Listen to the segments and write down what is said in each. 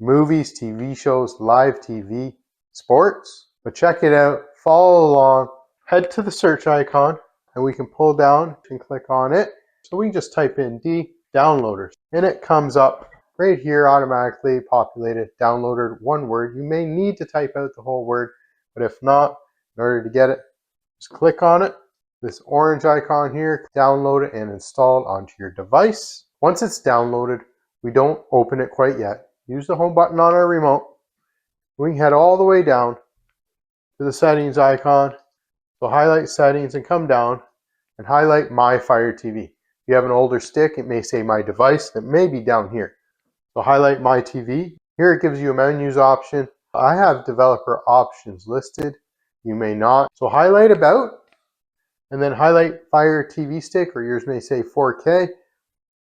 movies, TV shows, live TV, sports. But check it out, follow along, head to the search icon, and we can pull down and click on it. So we can just type in D, downloaders, and it comes up right here automatically populated, downloaded, one word. You may need to type out the whole word, but if not, in order to get it, just click on it. This orange icon here, download it and install it onto your device. Once it's downloaded, we don't open it quite yet. Use the home button on our remote. We can head all the way down to the settings icon. So highlight settings and come down and highlight My Fire TV. If you have an older stick, it may say My Device. It may be down here. So highlight My TV. Here it gives you a menus option. I have developer options listed. You may not. So highlight About and then highlight Fire TV Stick, or yours may say 4K.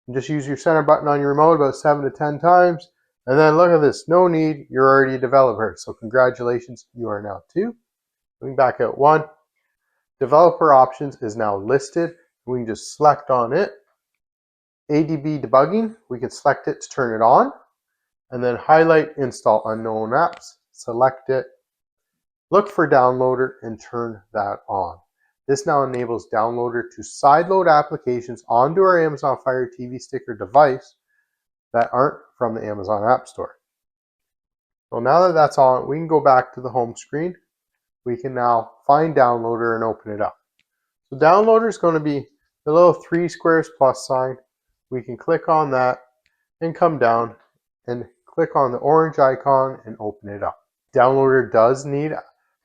And just use your center button on your remote about 7 to 10 times. And then look at this. No need. You're already a developer. So congratulations. You are now 2. Moving back out 1. Developer options is now listed. We can just select on it. ADB debugging, we can select it to turn it on. And then highlight install unknown apps. Select it. Look for downloader and turn that on. This now enables downloader to sideload applications onto our Amazon Fire TV Stick or device that aren't from the Amazon App Store. So now that that's on, we can go back to the home screen. We can now find downloader and open it up. So downloader is going to be the little 3 squares plus sign. We can click on that and come down and click on the orange icon and open it up. Downloader does need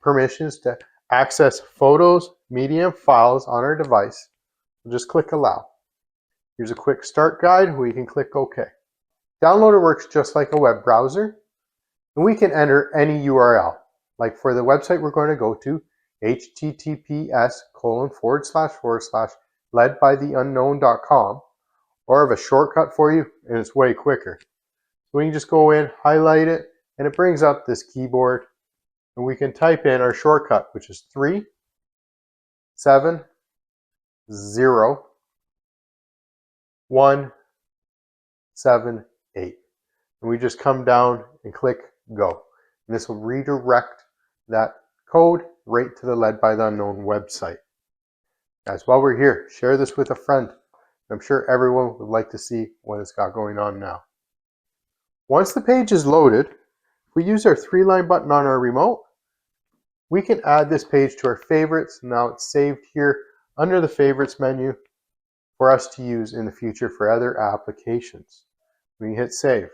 permissions to access photos, media, and files on our device. We'll just click allow. Here's a quick start guide. We can click OK. Downloader works just like a web browser, and we can enter any URL. Like for the website we're going to go to, https://ledbytheunknown.com, or I have a shortcut for you, and it's way quicker. So we can just go in, highlight it, and it brings up this keyboard, and we can type in our shortcut, which is 370178. And we just come down and click go. And this will redirect that code right to the Led by the Unknown website. Guys, while we're here, share this with a friend. I'm sure everyone would like to see what it's got going on now. Once the page is loaded, if we use our 3-line button on our remote, we can add this page to our favorites. Now it's saved here under the favorites menu for us to use in the future for other applications. We can hit save.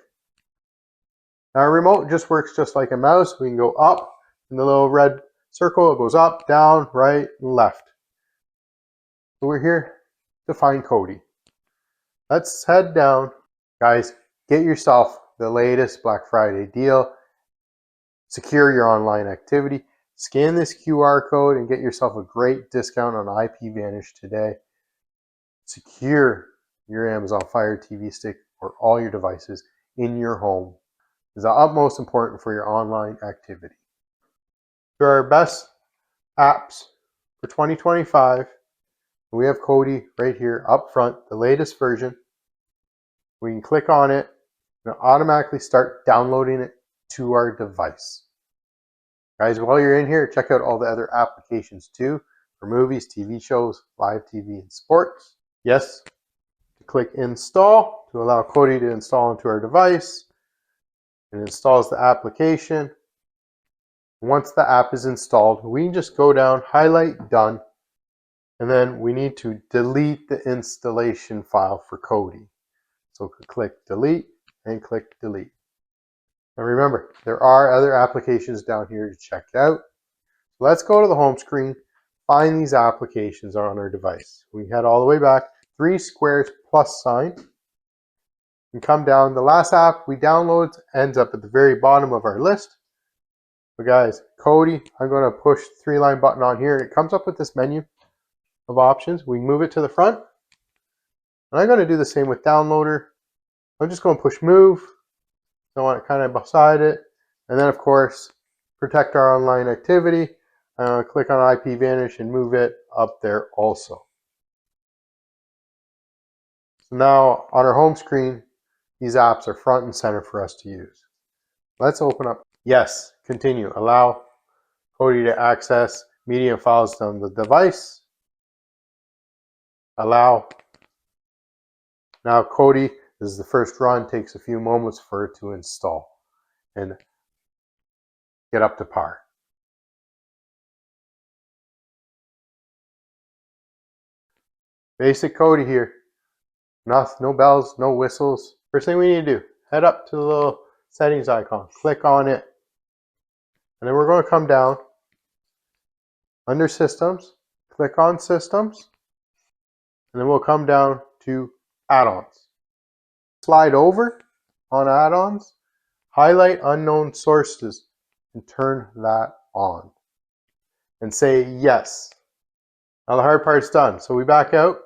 Now our remote just works just like a mouse. We can go up in the little red circle. It goes up, down, right, and left. So we're here to find Kodi. Let's head down. Guys, get yourself the latest Black Friday deal. Secure your online activity. Scan this QR code and get yourself a great discount on IPVanish today. Secure your Amazon Fire TV Stick or all your devices in your home. Is the utmost important for your online activity. For our best apps for 2025, we have Kodi right here up front, the latest version. We can click on it and automatically start downloading it to our device. Guys, while you're in here, check out all the other applications too for movies, TV shows, live TV, and sports. Yes, to click install to allow Kodi to install into our device. It installs the application. Once the app is installed, we can just go down, highlight done, and then we need to delete the installation file for Kodi. So click delete and click delete. And remember, there are other applications down here to check out. Let's go to the home screen, find these applications on our device. We head all the way back, 3 squares plus sign, and come down. The last app we download ends up at the very bottom of our list. But guys, Kodi, I'm going to push the 3-line button on here, and it comes up with this menu of options. We move it to the front, and I'm going to do the same with downloader. I'm just going to push move. I want it kind of beside it. And then, of course, protect our online activity. Click on IPVanish and move it up there also. So now on our home screen, these apps are front and center for us to use. Let's open up. Yes, continue. Allow Kodi to access media files on the device. Allow. Now Kodi, this is the first run, takes a few moments for it to install and get up to par. Basic Kodi here. No bells, no whistles. First thing we need to do, head up to the little settings icon, click on it. And then we're going to come down under Systems, click on Systems, and then we'll come down to Add-ons. Slide over on Add-ons, highlight Unknown Sources, and turn that on. And say yes. Now the hard part's done. So we back out.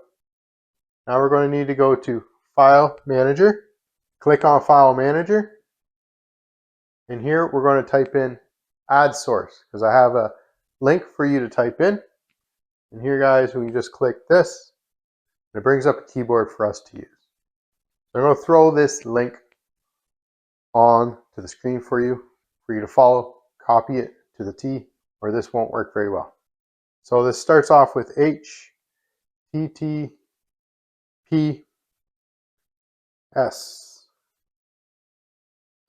Now we're going to need to go to File Manager, click on File Manager, and here we're going to type in Add Source, because I have a link for you to type in. And here, guys, we can just click this, and it brings up a keyboard for us to use. So I'm going to throw this link on to the screen for you to follow, copy it to the T, or this won't work very well. So this starts off with HTTPS.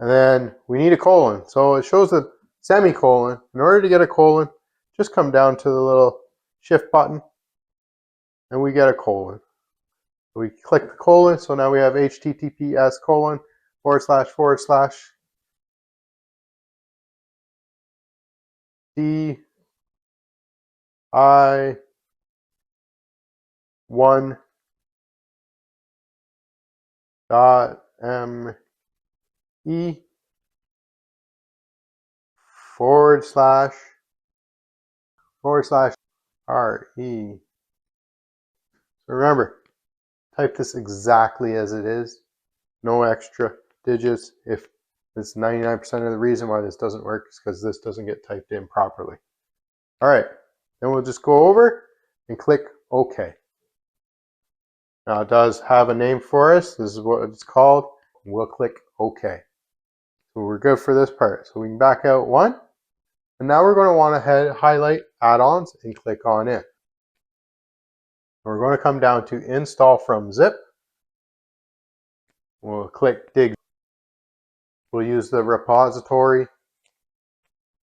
And then we need a colon. So it shows a semicolon. In order to get a colon, just come down to the little shift button and we get a colon. We click the colon, so now we have HTTPS : DI1.ME /RE. So remember, type this exactly as it is. No extra digits. If it's 99% of the reason why this doesn't work is because this doesn't get typed in properly. All right, then we'll just go over and click OK. Now it does have a name for us. This is what it's called. We'll click OK. So we're good for this part. So we can back out one. And now we're going to want to highlight add-ons and click on it. We're going to come down to Install from Zip. We'll click Dig. We'll use the repository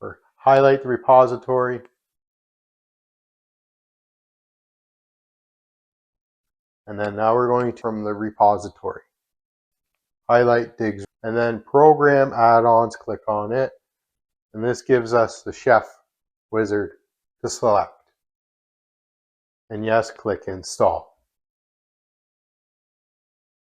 or highlight the repository. And then now we're going from the repository. Highlight Digs. And then Program Add-ons, click on it. And this gives us the Chef wizard to select. And yes, click Install.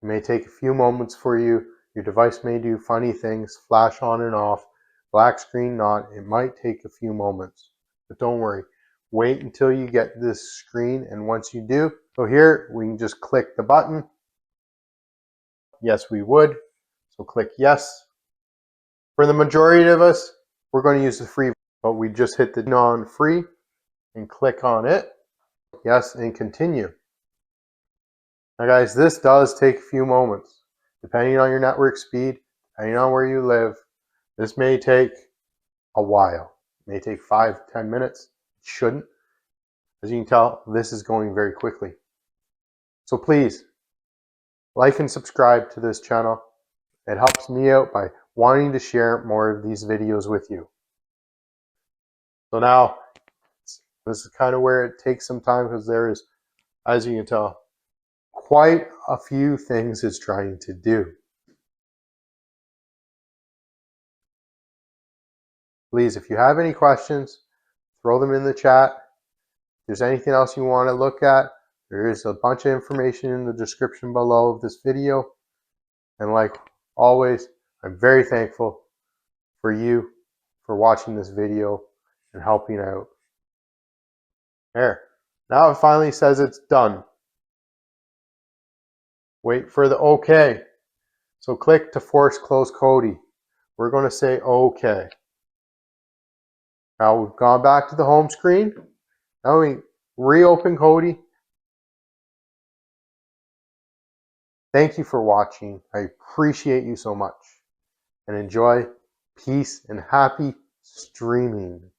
It may take a few moments for you. Your device may do funny things, flash on and off, black screen not. It might take a few moments, but don't worry. Wait until you get this screen, and once you do, so here we can just click the button. Yes, we would. So click yes. For the majority of us, we're going to use the free, but we just hit the non-free and click on it. Yes, and continue. Now guys, this does take a few moments. Depending on your network speed, depending on where you live, this may take a while. It may take 5-10 minutes. It shouldn't. As you can tell, this is going very quickly. So please, like and subscribe to this channel. It helps me out by wanting to share more of these videos with you. So now, this is kind of where it takes some time because there is, as you can tell, quite a few things it's trying to do. Please, if you have any questions, throw them in the chat. If there's anything else you want to look at, there is a bunch of information in the description below of this video. And like always, I'm very thankful for you for watching this video and helping out. There. Now it finally says it's done. Wait for the OK. So click to force close Kodi. We're going to say OK. Now we've gone back to the home screen. Now we reopen Kodi. Thank you for watching. I appreciate you so much. And enjoy Peace and happy streaming.